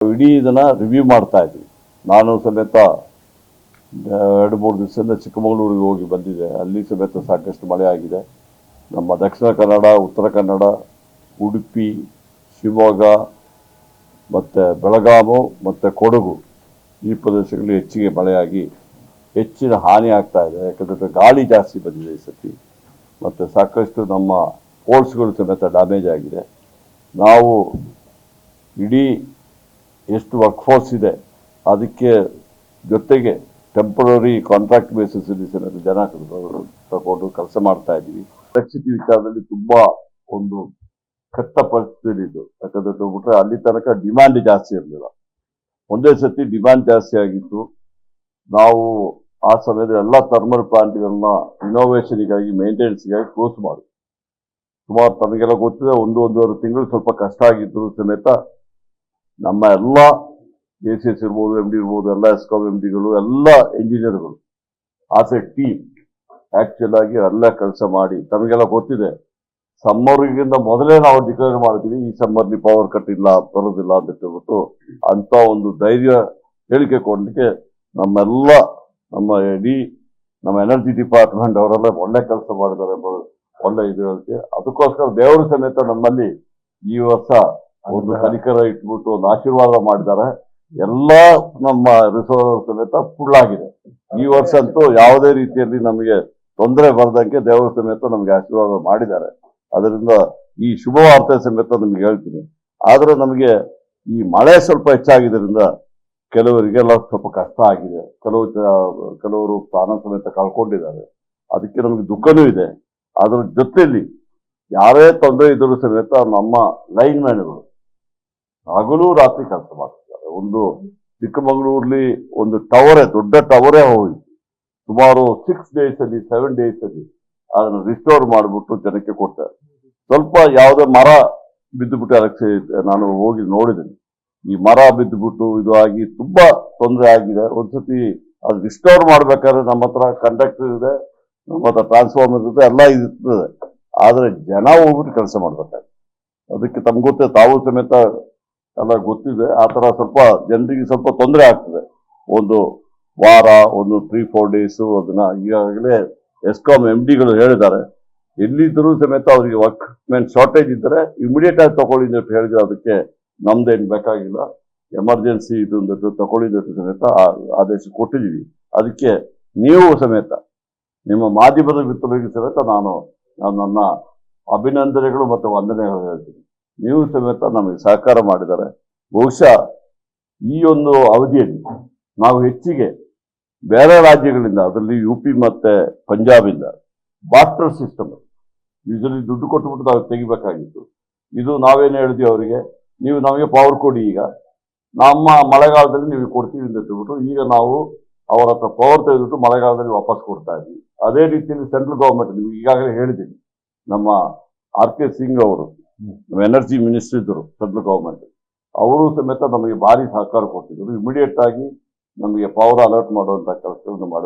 ಇಡೀ ಇದನ್ನ ರಿವ್ಯೂ ಮಾಡ್ತಾ ಇದ್ವಿ. ನಾನು ಸಮೇತ 2-3 ದಿವಸದಿಂದ ಚಿಕ್ಕಮಗಳೂರಿಗೆ ಹೋಗಿ ಬಂದಿದೆ. ಅಲ್ಲಿ ಸಮೇತ ಸಾಕಷ್ಟು ಮಳೆ ಆಗಿದೆ. ನಮ್ಮ ದಕ್ಷಿಣ ಕನ್ನಡ, ಉತ್ತರ ಕನ್ನಡ, ಉಡುಪಿ, ಶಿವಮೊಗ್ಗ ಮತ್ತು ಬೆಳಗಾವಿ ಮತ್ತು ಕೊಡಗು ಈ ಪ್ರದೇಶಗಳಲ್ಲಿ ಹೆಚ್ಚಿಗೆ ಮಳೆಯಾಗಿ ಹೆಚ್ಚಿನ ಹಾನಿ ಆಗ್ತಾ ಇದೆ. ಯಾಕಂದರೆ ಗಾಳಿ ಜಾಸ್ತಿ ಬಂದಿದೆ ಈ ಸತಿ ಮತ್ತು ಸಾಕಷ್ಟು ನಮ್ಮ ಪೋಲ್ಸ್ಗಳು ಸಮೇತ ಡ್ಯಾಮೇಜ್ ಆಗಿದೆ. ನಾವು ಇಡೀ ಎಷ್ಟು ವರ್ಕ್ಫೋರ್ಸ್ ಇದೆ ಅದಕ್ಕೆ ಜೊತೆಗೆ ಟೆಂಪರರಿ ಕಾಂಟ್ರಾಕ್ಟ್ ಬೇಸಿಸಲ್ಲಿ ಸಮೇತ ಜನ ತಗೊಂಡು ಕೆಲಸ ಮಾಡ್ತಾ ಇದ್ದೀವಿ. ಎಲೆಕ್ಟ್ರಿಸಿಟಿ ವಿಚಾರದಲ್ಲಿ ತುಂಬ ಒಂದು ಕೆಟ್ಟ ಪರಿಸ್ಥಿತಿ ಇದು. ಯಾಕಂದರೆ ಬಿಟ್ಟರೆ ಅಲ್ಲಿ ತನಕ ಡಿಮ್ಯಾಂಡ್ ಜಾಸ್ತಿ ಇರಲಿಲ್ಲ. ಒಂದೇ ಸತಿ ಡಿಮ್ಯಾಂಡ್ ಜಾಸ್ತಿ ಆಗಿತ್ತು. ನಾವು ಆ ಸಮಯದಲ್ಲಿ ಎಲ್ಲ ಥರ್ಮಲ್ ಪ್ಲಾಂಟ್ಗಳನ್ನ ಇನೋವೇಷನ್ಗಾಗಿ ಮೇಂಟೆನೆನ್ಸ್ಗಾಗಿ ಕ್ಲೋಸ್ ಮಾಡಿ ಸುಮಾರು ತಮಗೆಲ್ಲ ಗೊತ್ತಿದೆ 1-1.5 ತಿಂಗಳು ಸ್ವಲ್ಪ ಕಷ್ಟ ಆಗಿದ್ರು ಸಮೇತ ನಮ್ಮ ಎಲ್ಲ ACS ಇರ್ಬೋದು, MD ಇರ್ಬೋದು, ಎಲ್ಲ ಎಸ್ಕಾಂ MDಗಳು, ಎಲ್ಲ ಇಂಜಿನಿಯರ್ಗಳು ಆಸ್ ಎ ಟೀಮ್ ಆ್ಯಕ್ಚುಲ್ ಆಗಿ ಎಲ್ಲ ಕೆಲಸ ಮಾಡಿ ತಮಗೆಲ್ಲ ಗೊತ್ತಿದೆ ಸಮ್ಮರ್ಗಿಂತ ಮೊದಲೇ ನಾವು ಡಿಕ್ಲೇರ್ ಮಾಡ್ತೀವಿ ಈ ಸಮ್ಮರ್ಲಿ ಪವರ್ ಕಟ್ ಇಲ್ಲ ಬರೋದಿಲ್ಲ ಅಂತ ಹೇಳ್ಬಿಟ್ಟು ಅಂತ ಒಂದು ಧೈರ್ಯ ಹೇಳಿಕೆ ಕೊಡಲಿಕ್ಕೆ ನಮ್ಮ ಇಡೀ ನಮ್ಮ ಎನರ್ಜಿ ಡಿಪಾರ್ಟ್ಮೆಂಟ್ ಅವರೆಲ್ಲ ಒಳ್ಳೆ ಕೆಲಸ ಮಾಡಿದ್ದಾರೆ. ಒಳ್ಳೆ ಇದು ಹೇಳಕ್ಕೆ ಅದಕ್ಕೋಸ್ಕರ ದೇವರು ಸಮೇತ ನಮ್ಮಲ್ಲಿ ಈ ವರ್ಷ ಒಂದು ಕನಿಕರ ಇಟ್ಬಿಟ್ಟು ಒಂದು ಆಶೀರ್ವಾದ ಮಾಡಿದ್ದಾರೆ. ಎಲ್ಲ ನಮ್ಮ ರಿಸೋರ್ಸ್ ಸಮೇತ ಫುಲ್ ಆಗಿದೆ. ಈ ವರ್ಷ ಅಂತೂ ಯಾವುದೇ ರೀತಿಯಲ್ಲಿ ನಮಗೆ ತೊಂದರೆ ಬರದಂಗೆ ದೇವರು ಸಮೇತ ನಮಗೆ ಆಶೀರ್ವಾದ ಮಾಡಿದ್ದಾರೆ. ಅದರಿಂದ ಈ ಶುಭವಾರ್ತೆ ಸಮೇತ ನಿಮ್ಗೆ ಹೇಳ್ತೀನಿ. ಆದರೆ ನಮಗೆ ಈ ಮಳೆ ಸ್ವಲ್ಪ ಹೆಚ್ಚಾಗಿದ್ದರಿಂದ ಕೆಲವರಿಗೆಲ್ಲ ಸ್ವಲ್ಪ ಕಷ್ಟ ಆಗಿದೆ. ಕೆಲವರು ಪ್ರಾಣ ಸಮೇತ ಕಳ್ಕೊಂಡಿದ್ದಾರೆ. ಅದಕ್ಕೆ ನಮಗೆ ದುಃಖನೂ ಇದೆ. ಅದರ ಜೊತೆಯಲ್ಲಿ ಯಾರೇ ತೊಂದರೆ ಇದ್ದರೂ ಸಮೇತ ನಮ್ಮ ಲೈನ್ ಮ್ಯಾನ್ಗಳು ಹಗಲು ರಾತ್ರಿ ಕೆಲಸ ಮಾಡ್ತಿದ್ದಾರೆ. ಒಂದು ಚಿಕ್ಕಮಗಳೂರಲ್ಲಿ ಒಂದು ದೊಡ್ಡ ಟವರೇ ಹೋಯಿತು. ಸುಮಾರು 6 ಡೇಸಲ್ಲಿ 7 ಡೇಸಲ್ಲಿ ಅದನ್ನು ರಿಸ್ಟೋರ್ ಮಾಡಿಬಿಟ್ಟು ಜನಕ್ಕೆ ಕೊಡ್ತಾರೆ. ಸ್ವಲ್ಪ ಯಾವುದೇ ಮರ ಬಿದ್ದುಬಿಟ್ಟು ನಾನು ಹೋಗಿ ನೋಡಿದ್ದೀನಿ. ಈ ಮರ ಬಿದ್ದುಬಿಟ್ಟು ಇದು ಆಗಿ ತುಂಬಾ ತೊಂದರೆ ಆಗಿದೆ. ಒಂದ್ಸತಿ ಅದು ರಿಸ್ಟೋರ್ ಮಾಡ್ಬೇಕಾದ್ರೆ ನಮ್ಮ ಹತ್ರ ಕಂಡಕ್ಟರ್ ಇದೆ, ನಮ್ಮ ಹತ್ರ ಟ್ರಾನ್ಸ್ಫಾರ್ಮರ್ ಇದೆ, ಎಲ್ಲ ಇರ್ತದೆ. ಆದರೆ ಜನ ಹೋಗ್ಬಿಟ್ಟು ಕೆಲಸ ಮಾಡ್ಬೇಕಾಗ್ತದೆ. ಅದಕ್ಕೆ ತಮ್ಗೆ ಗೊತ್ತೇ, ತಾವು ಸಮೇತ ಎಲ್ಲ ಗೊತ್ತಿದೆ. ಆ ಥರ ಸ್ವಲ್ಪ ಜನರಿಗೆ ಸ್ವಲ್ಪ ತೊಂದರೆ ಆಗ್ತದೆ. ಒಂದು ವಾರ, ಒಂದು 3-4 ಡೇಸು ಅದನ್ನ ಈಗಾಗಲೇ ಎಸ್ಕಾಂ MDಗಳು ಹೇಳಿದ್ದಾರೆ. ಎಲ್ಲಿದ್ದರೂ ಸಮೇತ ಅವರಿಗೆ ವರ್ಕ್ಮೆನ್ ಶಾರ್ಟೇಜ್ ಇದ್ದರೆ ಇಮಿಡಿಯೇಟ್ ಆಗಿ ತಗೊಳ್ಳಿ ಅಂತ ಹೇಳಿದ್ರೆ ಅದಕ್ಕೆ ನಮ್ದೇನು ಬೇಕಾಗಿಲ್ಲ. ಎಮರ್ಜೆನ್ಸಿ ಇದೊಂದು ತಗೊಳ್ಳಿದ್ದು ಸಮೇತ ಆದೇಶ ಕೊಟ್ಟಿದ್ದೀವಿ. ಅದಕ್ಕೆ ನೀವು ಸಮೇತ ನಿಮ್ಮ ಮಾಧ್ಯಮದ ಮಿತ್ರರಿಗೆ ಸಮೇತ ನಾನು ನನ್ನ ಅಭಿನಂದನೆಗಳು ಮತ್ತು ವಂದನೆಗಳು ಹೇಳ್ತೀನಿ. ನೀವು ಸಮೇತ ನಮಗೆ ಸಹಕಾರ ಮಾಡಿದ್ದಾರೆ. ಬಹುಶಃ ಈ ಒಂದು ಅವಧಿಯಲ್ಲಿ ನಾವು ಹೆಚ್ಚಿಗೆ ಬೇರೆ ರಾಜ್ಯಗಳಿಂದ, ಅದರಲ್ಲಿ UP ಮತ್ತು ಪಂಜಾಬಿಂದ ಬಾರ್ಟರ್ ಸಿಸ್ಟಮ್ ಯೂಶಲಿ ದುಡ್ಡು ಕೊಟ್ಟುಬಿಟ್ಟು ನಾವು ತೆಗಿಬೇಕಾಗಿತ್ತು. ಇದು ನಾವೇನು ಹೇಳಿದ್ವಿ ಅವರಿಗೆ, ನೀವು ನಮಗೆ ಪವರ್ ಕೊಡಿ, ಈಗ ನಮ್ಮ ಮಳೆಗಾಲದಲ್ಲಿ ನೀವು ಕೊಡ್ತೀವಿ ಅಂತ ಹೇಳ್ಬಿಟ್ಟು ಈಗ ನಾವು ಅವರ ಹತ್ರ ಪವರ್ ತೆಗೆದುಬಿಟ್ಟು ಮಳೆಗಾಲದಲ್ಲಿ ವಾಪಸ್ ಕೊಡ್ತಾ ಇದ್ವಿ. ಅದೇ ರೀತಿಯಲ್ಲಿ ಸೆಂಟ್ರಲ್ ಗೌರ್ಮೆಂಟ್, ನೀವು ಈಗಾಗಲೇ ಹೇಳಿದ್ದೀನಿ, ನಮ್ಮ RK ಸಿಂಗ್ ಅವರು ಎನರ್ಜಿ ಮಿನಿಸ್ಟರ್ ಇದ್ದರು ಸೆಂಟ್ರಲ್ ಗೌರ್ಮೆಂಟ್, ಅವರು ಸಮೇತ ನಮಗೆ ಭಾರಿ ಸಹಕಾರ ಕೊಟ್ಟಿದ್ದರು. ಇಮಿಡಿಯೇಟ್ ಆಗಿ ನಮಗೆ ಪವರ್ ಅಲರ್ಟ್ ಮಾಡುವಂಥ ಕೆಲಸವನ್ನು ಮಾಡಿದ್ರು.